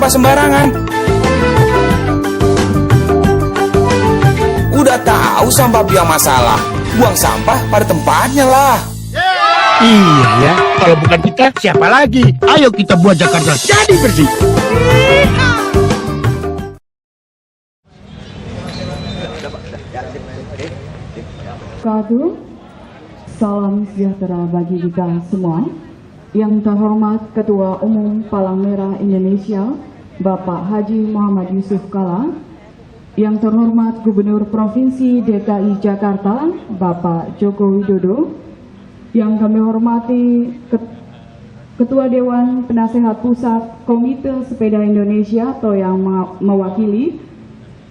sampah sembarangan. Udah tahu sampah biang masalah, buang sampah pada tempatnya lah. Iya ya, kalau bukan kita siapa lagi? Ayo kita buat Jakarta jadi bersih. Salam sejahtera bagi kita semua. Yang terhormat Ketua Umum Palang Merah Indonesia, Bapak Haji Muhammad Yusuf Kalla. Yang terhormat Gubernur Provinsi DKI Jakarta, Bapak Joko Widodo. Yang kami hormati Ketua Dewan Penasehat Pusat Komite Sepeda Indonesia atau yang mewakili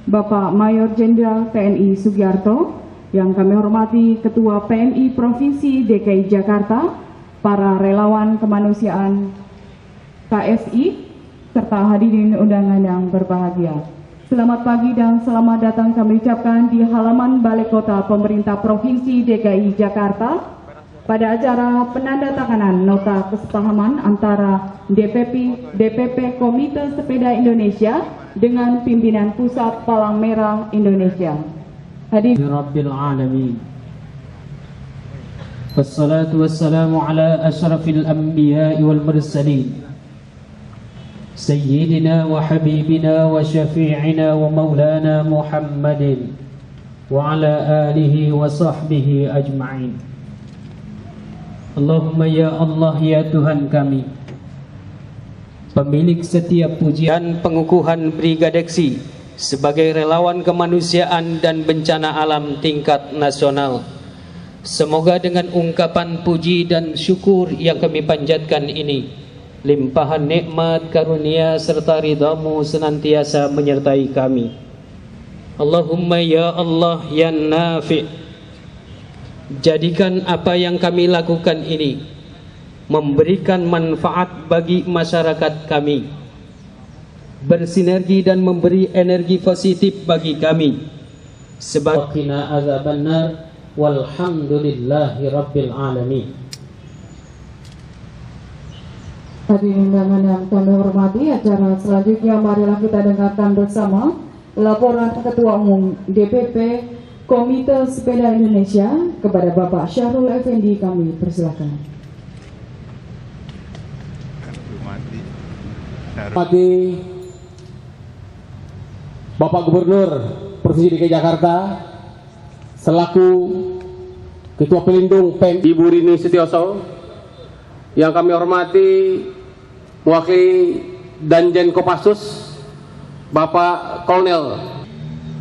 Bapak Mayor Jenderal TNI Sugiarto. Yang kami hormati Ketua PMI Provinsi DKI Jakarta, para relawan kemanusiaan KSI, serta hadirin undangan yang berbahagia. Selamat pagi dan selamat datang kami ucapkan di halaman Balai Kota Pemerintah Provinsi DKI Jakarta pada acara penandatanganan nota kesepahaman antara DPP Komite Sepeda Indonesia dengan pimpinan Pusat Palang Merah Indonesia. Hadirin Rabbil Alamin. Wassalatu wassalamu ala ashrafil anbiya'i wal mursalin Sayyidina wa habibina wa syafi'ina wa maulana Muhammadin wa ala alihi wa sahbihi ajma'in. Allahumma ya Allah ya Tuhan kami, pemilik setiap pujian, pengukuhan Brigadeksi sebagai relawan kemanusiaan dan bencana alam tingkat nasional. Semoga dengan ungkapan puji dan syukur yang kami panjatkan ini, limpahan nikmat, karunia serta ridhamu senantiasa menyertai kami. Allahumma ya Allah ya Nafi', jadikan apa yang kami lakukan ini memberikan manfaat bagi masyarakat kami, bersinergi dan memberi energi positif bagi kami. Sebabina azabannar walhamdulillahi rabbil alamin. hadirin undangan yang kami hormati, acara selanjutnya marilah kita dengarkan bersama laporan Ketua Umum DPP Komite Sepeda Indonesia kepada Bapak Syahrul Effendi. Kami persilakan. Hormati Bapak Gubernur Provinsi DKI Jakarta selaku Ketua Pelindung PEM Ibu Rini Sutioso, yang kami hormati mewakili Danjen Kopassus Bapak Kolonel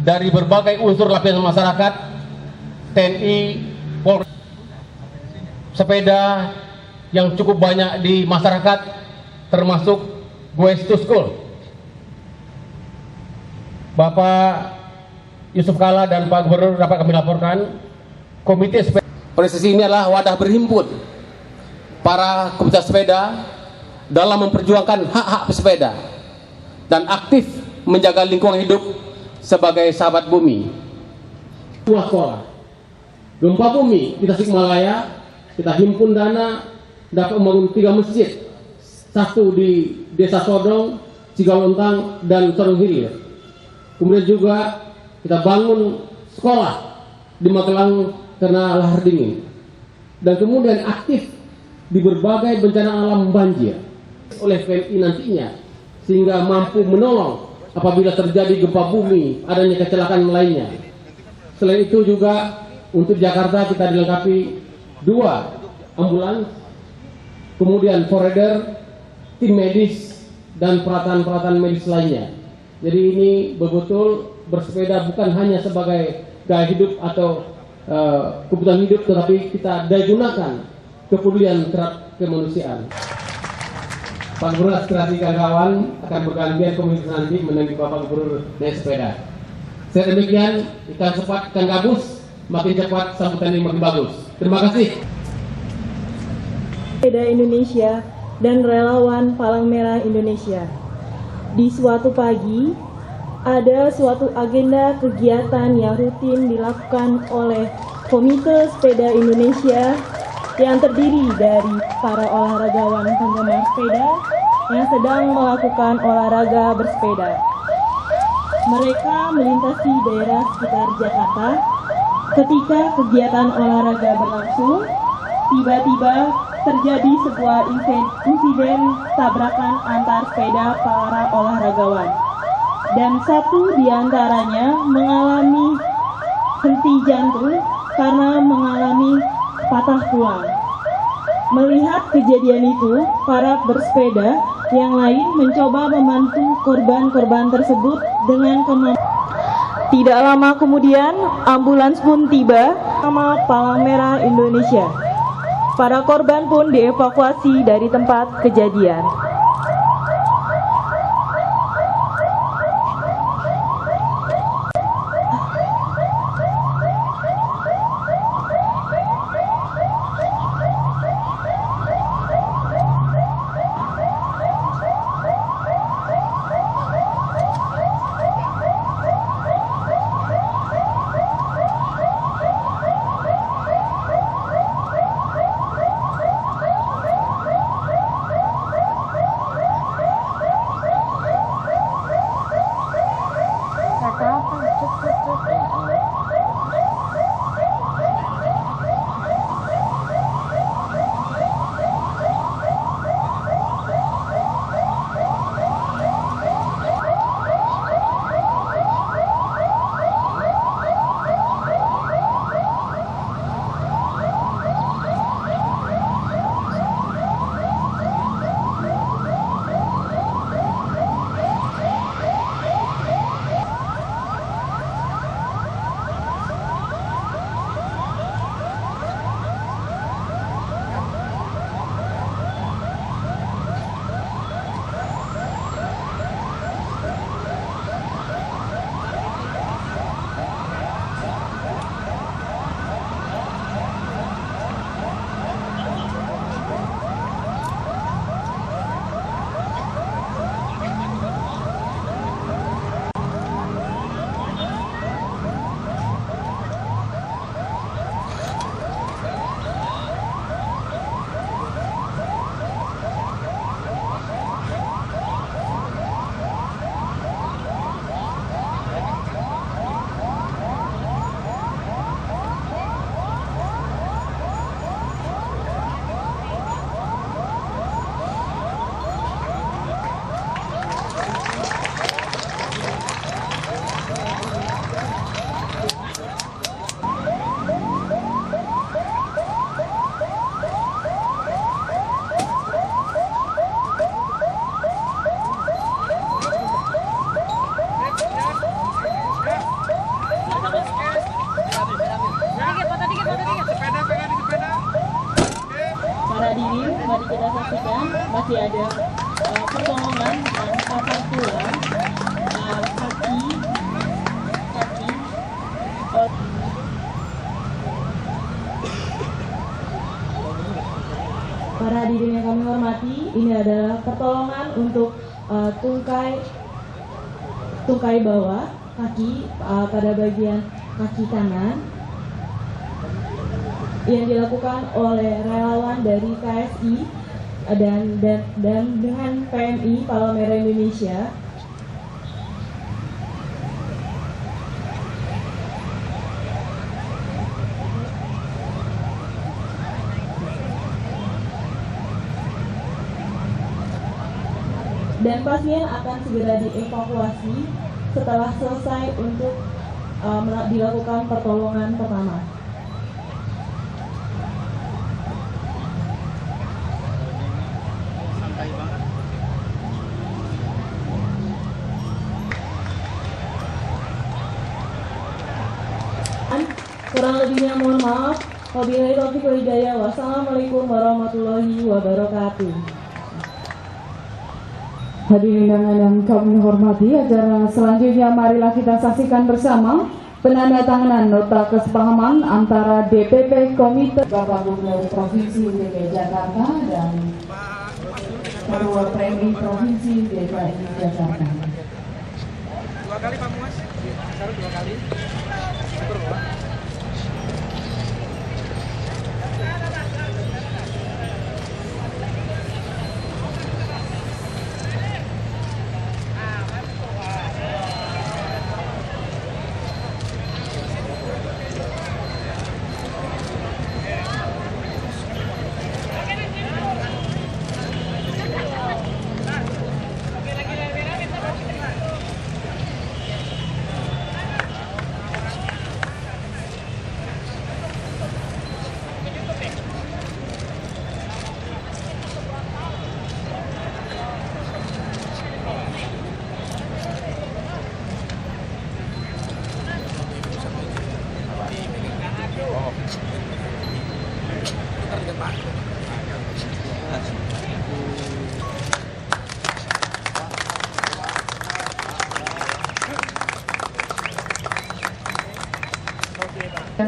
dari berbagai unsur lapisan masyarakat, TNI, Polri, sepeda yang cukup banyak di masyarakat, termasuk Goes to School. Bapak Yusuf Kalla dan Pak Gubernur dapat kami laporkan, Komite Sepeda Presisi ini adalah wadah berhimpun para komunitas sepeda dalam memperjuangkan hak-hak pesepeda dan aktif menjaga lingkungan hidup sebagai sahabat bumi. Sekolah gempa bumi di Tasikmalaya, kita himpun dana dapat membangun 3 masjid, satu di Desa Sodong, Cigalontang, dan Sorong Hilir. Kemudian juga kita bangun sekolah di Magelang karena lahar dingin, dan kemudian aktif di berbagai bencana alam banjir oleh PMI nantinya, sehingga mampu menolong apabila terjadi gempa bumi, adanya kecelakaan lainnya. Selain itu juga untuk Jakarta kita dilengkapi 2 ambulans, kemudian forwarder, tim medis, dan peralatan-peralatan medis lainnya. Jadi ini betul-betul bersepeda bukan hanya sebagai gaya hidup atau kebutuhan hidup, tetapi kita daya gunakan kepedulian terhadap kemanusiaan. Pak Gubernur aspirasi kawan akan bergantian komisi nanti menandingi Bapak Gubernur naik sepeda. Saya demikian, ikan cepat, ikan gabus, makin cepat sambutan ini makin bagus. Terima kasih. Sepeda Indonesia dan relawan Palang Merah Indonesia. Di suatu pagi, ada suatu agenda kegiatan yang rutin dilakukan oleh Komite Sepeda Indonesia yang terdiri dari para olahragawan penggemar sepeda yang sedang melakukan olahraga bersepeda. Mereka melintasi daerah sekitar Jakarta. Ketika kegiatan olahraga berlangsung, tiba-tiba terjadi sebuah insiden tabrakan antar sepeda para olahragawan. Dan satu di antaranya mengalami henti jantung karena mengalami patah tulang. Melihat kejadian itu, para bersepeda yang lain mencoba membantu korban-korban tersebut dengan kemampuan. Tidak lama kemudian, ambulans pun tiba sama Palang Merah Indonesia. Para korban pun dievakuasi dari tempat kejadian. Hadirin, mari kita saksikan masih ada pertolongan dan patah tulang kaki. Para hadirin yang kami hormati, ini adalah pertolongan untuk tungkai bawah kaki pada bagian kaki kanan yang dilakukan oleh relawan dari KSI dan dengan PMI Palang Merah Indonesia. Dan pasien akan segera dievakuasi setelah selesai untuk dilakukan pertolongan pertama. Kurang lebihnya mohon maaf. Wabillahi taufiq wal hidayah. Wassalamualaikum warahmatullahi wabarakatuh. Hadirin yang kami hormati, acara selanjutnya marilah kita saksikan bersama penandatanganan nota kesepahaman antara DPP Komite Bapak Gubernur Provinsi DKI Jakarta dan Ketua PMI Provinsi DKI Jakarta. Dua kali Pak Muas, dua kali.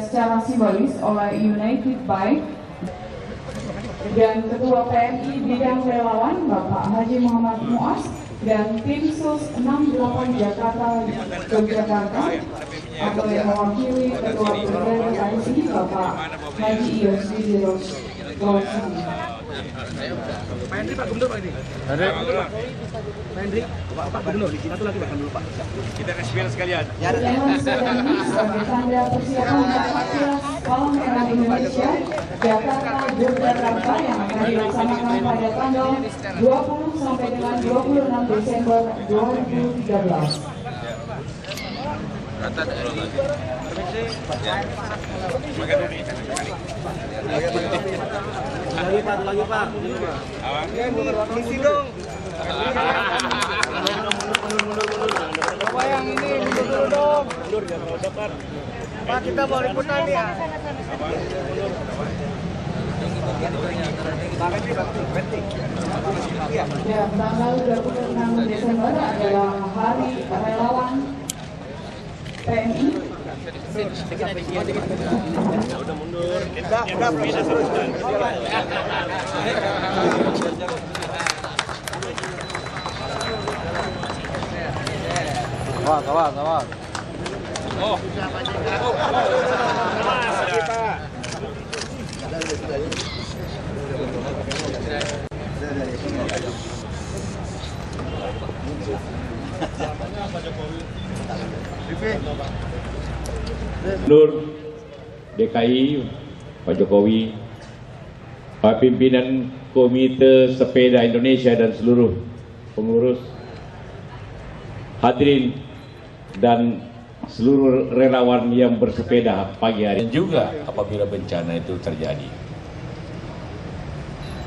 secara simbolis oleh United Bike dan Ketua PMI Bidang Relawan Bapak Haji Muhammad Muas dan tim SUS 68 Jakarta Yogyakarta atau yang mewakili Ketua Brigade KSI Bapak Haji Iyos Didiros Rosidi. Pak Hendri, Pak Gubernur, Pak Hendri. Pak Hendri, Pak Gubernur, satu lagi Pak dulu Pak. Kita respiran sekalian. Yang sedang ini sebagai tanda persiapan Rapatnas Palang Merah Indonesia Jakarta Yogyakarta yang akan dilaksanakan pada tanggal 20 sampai dengan 26 Desember 2013. Lagi Pak. Isi dong. Coba yang ini mundur dulu dong. Pak, kita mau liputan ya. Ya, tanggal 26 Desember adalah Hari Relawan PMI. Udah mundur. Kawal. Oh. Gubernur DKI Pak Jokowi, Pak Pimpinan Komite Sepeda Indonesia dan seluruh pengurus, hadirin dan seluruh relawan yang bersepeda pagi hari. Dan juga apabila bencana itu terjadi.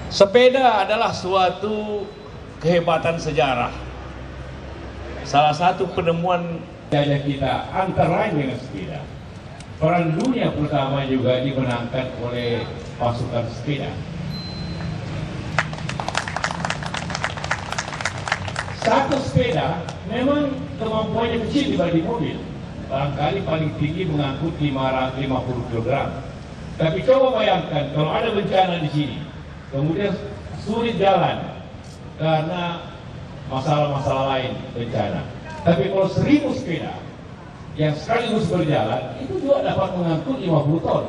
Sepeda adalah suatu kehebatan sejarah. Salah satu penemuan Jaya kita antara lain dengan sepeda. Perang dunia pertama juga dimenangkan oleh pasukan sepeda. Satu sepeda memang kemampuannya kecil dibanding mobil. Barangkali paling tinggi mengangkut 550 kg. Tapi coba bayangkan kalau ada bencana di sini, kemudian sulit jalan karena masalah-masalah lain bencana. Tapi kalau 1000 sepeda yang sekaligus berjalan, itu juga dapat mengangkut 50 ton.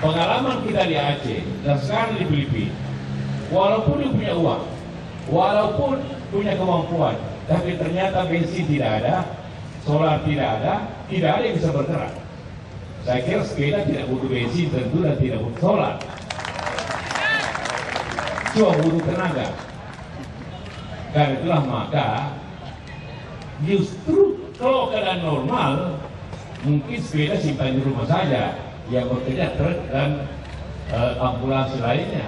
Pengalaman kita di Aceh dan sekarang di Filipina, walaupun dia punya uang, walaupun punya kemampuan, tapi ternyata bensin tidak ada, solar tidak ada yang bisa bergerak. Saya kira sepeda tidak butuh bensin tentu dan tidak butuh solar, cuma butuh tenaga. Karena itulah maka justru kalau keadaan normal mungkin sepeda simpan di rumah saja yang bekerja truk dan ambulans lainnya.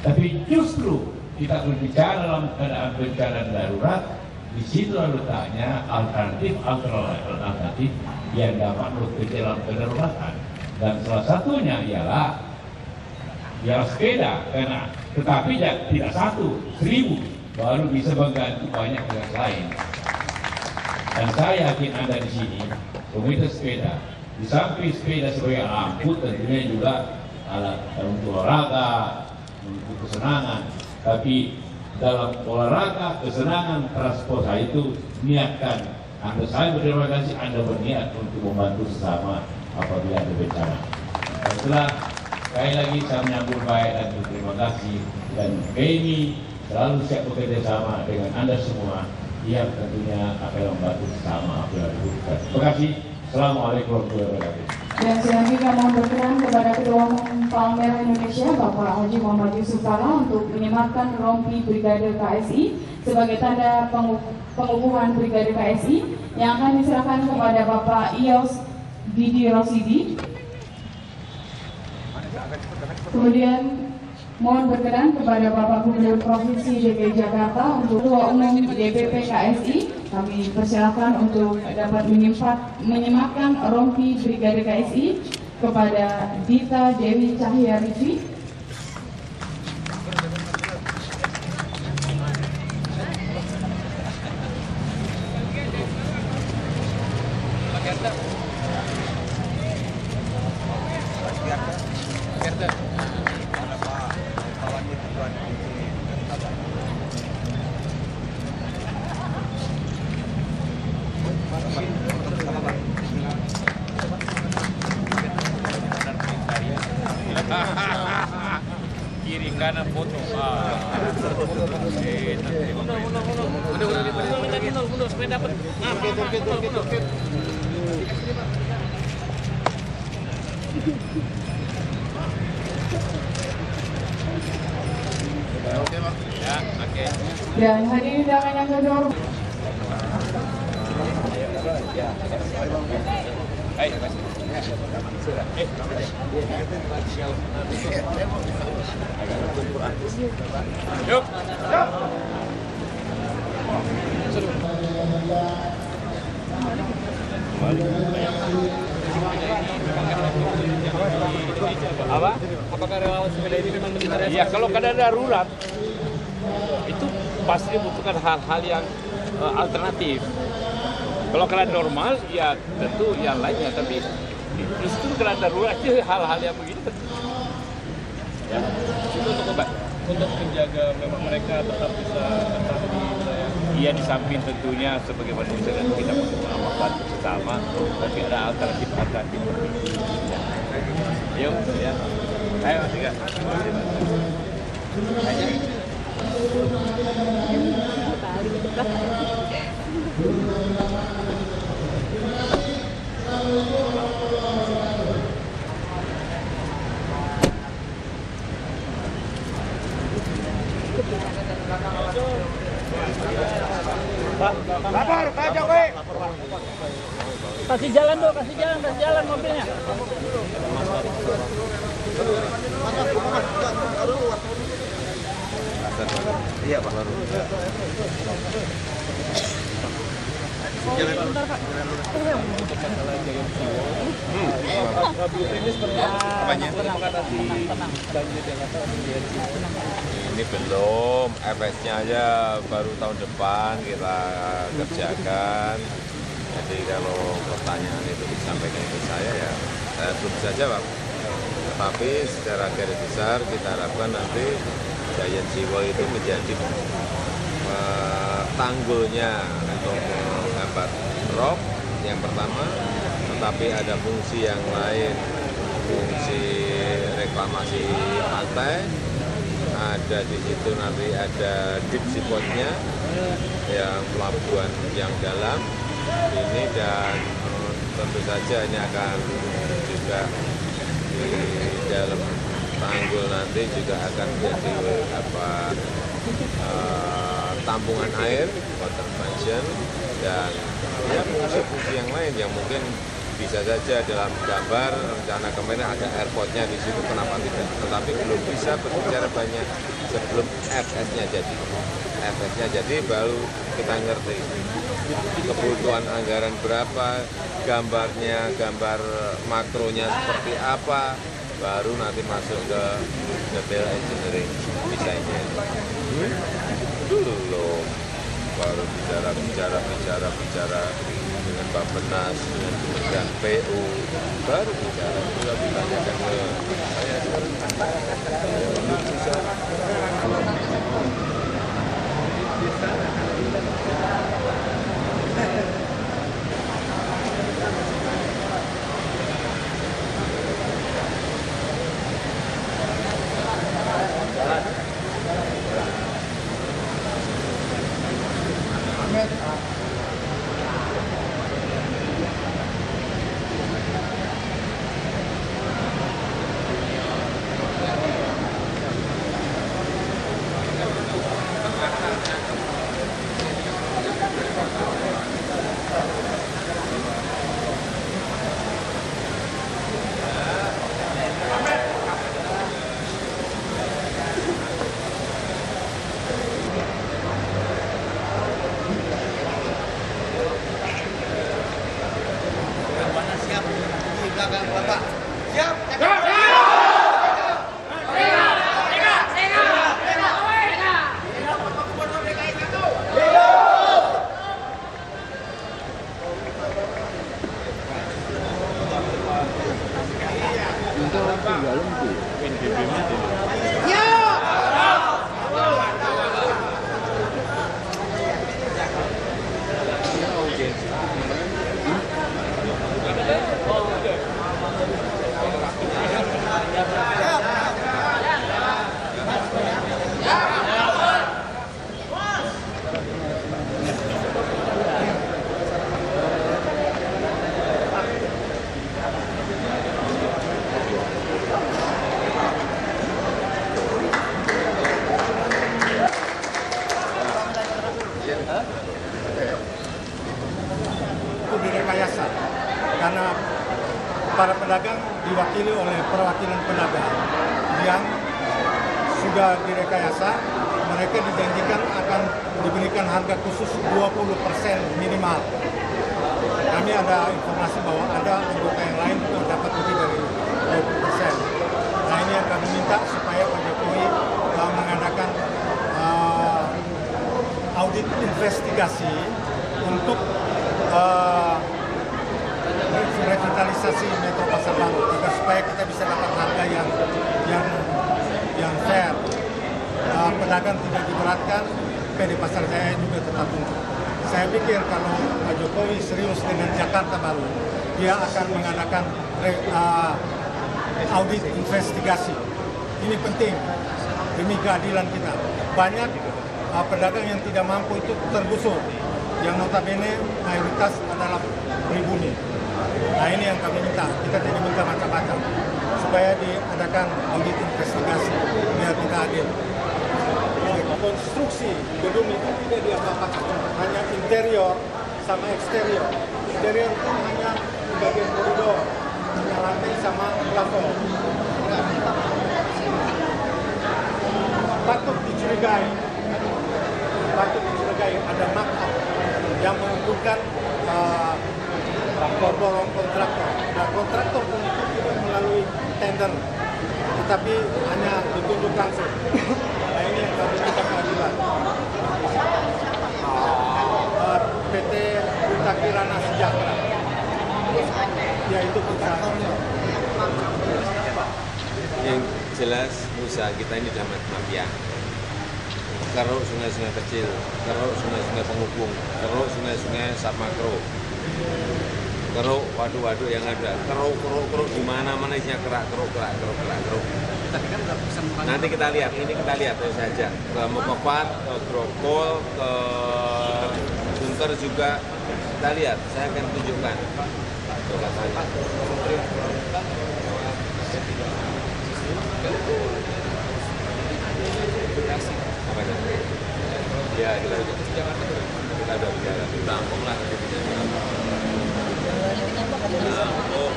Tapi justru kita berbicara dalam keadaan bencana darurat, di situ letaknya alternatif yang dapat bekerja dalam kedaruratan. Dan salah satunya ialah sepeda, karena tetapi tidak satu, 1000 baru bisa mengganti banyak yang lain. Dan saya yakin Anda di sini, komite sepeda, di samping sepeda sebagai alat angkut, tentunya juga alat untuk olahraga, untuk kesenangan. Tapi dalam olahraga, kesenangan, transportasi itu niatkan. Saya berterima kasih Anda berniat untuk membantu sesama apabila ada bencana. Dan setelah sekali lagi saya menyambut baik dan berterima kasih, dan kami selalu siap bekerja sama dengan Anda semua yang tentunya akan membantu sesama apabila dibutuhkan. Terima kasih. Assalamualaikum warahmatullahi wabarakatuh. Dan selanjutnya mohon berkenan kepada Ketua Umum Palang Merah Indonesia Bapak Haji Muhammad Yusuf Kala untuk menyematkan rompi Brigade KSI sebagai tanda pengukuhan Brigade KSI yang akan diserahkan kepada Bapak Iyos Didi Rosidi. Kemudian mohon berkenan kepada Bapak Gubernur Provinsi DKI Jakarta untuk Ketua Umum DPP KSI, kami persilakan untuk dapat menyematkan rompi Brigade KSI kepada Dita Dewi Cahya Rifi. supaya dapat. Turkit. Ya, oke. Dan hadirin undangan yang terhormat. Yuk. Apa? Apakah relawan sepeda ini memang benar? Ya kalau keadaan darurat itu pasti dibutuhkan hal-hal yang alternatif. Kalau keadaan normal ya tentu yang lainnya, tapi justru keadaan darurat itu hal-hal yang begini tentu. Ya. Itu untuk menjaga memang mereka tetap bisa tetap di wilayah. Iya, di samping tentunya sebagai manusia dan kita membantu sesama, tapi ada alternatif. Yuk, ya. Ayo, tiga. Lapor, Pak Jokowi. Kasih jalan mobilnya. Iya Pak. Ini belum, efeknya aja baru tahun depan kita kerjakan. Jadi kalau pertanyaan itu disampaikan ke saya ya saya belum bisa jawab. Tetapi secara garis besar kita harapkan nanti Giant Jiwo itu menjadi tanggulnya untuk menghambat rob yang pertama, tetapi ada fungsi yang lain, fungsi reklamasi pantai, ada di situ nanti ada deep seaport-nya yang pelabuhan yang dalam ini, dan tentu saja ini akan juga di dalam tanggul nanti juga akan menjadi tampungan air, water management, dan ya fungsi-fungsi yang lain yang mungkin bisa saja dalam gambar rencana kemarin ada airportnya di situ, kenapa tidak? Tetapi belum bisa berbicara banyak sebelum FS-nya jadi. FS-nya jadi baru kita ngerti kebutuhan anggaran berapa, gambarnya, gambar makronya seperti apa, baru nanti masuk ke detail engineering desainnya. Belum, baru bicara dengan Pak Penas, dengan Kementerian PU, baru bicara, sudah ditanyakan ke saya sekarang. Belum bisa. itu direkayasa karena para pedagang diwakili oleh perwakilan pedagang yang sudah direkayasa. Mereka dijanjikan akan diberikan harga khusus 20% minimal. Kami ada informasi bahwa ada anggota yang lain yang dapat lebih dari 20%. Nah, ini yang kami minta supaya Pak Jokowi mengadakan audit investigasi untuk revitalisasi Metro Pasar Baru agar supaya kita bisa dapat harga yang fair. Pedagang tidak diberatkan, PD Pasar Jaya juga tetap untung. Saya pikir kalau Pak Jokowi serius dengan Jakarta Baru, dia akan mengadakan audit investigasi. Ini penting demi keadilan kita. Banyak pedagang yang tidak mampu itu tergusur, yang notabene mayoritas adalah pribumi. Nah, ini yang kami minta. Kita tidak minta macam-macam, supaya diadakan audit investigasi biar kita adil. Konstruksi gedung itu tidak diapa-apakan, hanya interior sama eksterior. Interior itu hanya bagian koridor, hanya lantai sama plafon. Patut dicurigai ada markup yang menguntungkan kontraktor. Nah, kontraktor pun itu tidak melalui tender, tetapi hanya ditunjuk langsung. Nah, ini yang kami minta keadilan. PT Putra Kirana Sejahtera, yaitu perusahaan. Yang jelas usaha kita ini dalam mafia. Keruk sungai-sungai kecil, keruk sungai-sungai penghubung, keruk sungai-sungai submakro, keruk waduk-waduk yang ada, keruk di mana-mana isinya kerak. Nanti kita lihat, terus saja ke Mokopat, ke Grogol, ke Sunter juga kita lihat. Saya akan tunjukkan. Ya, kita udah bicara di Lampung lah, Lampung,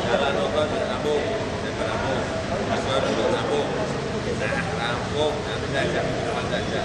Jalan Bogor di Lampung, Masuk di Lampung, Lampung, nanti saya ajak di depan saja.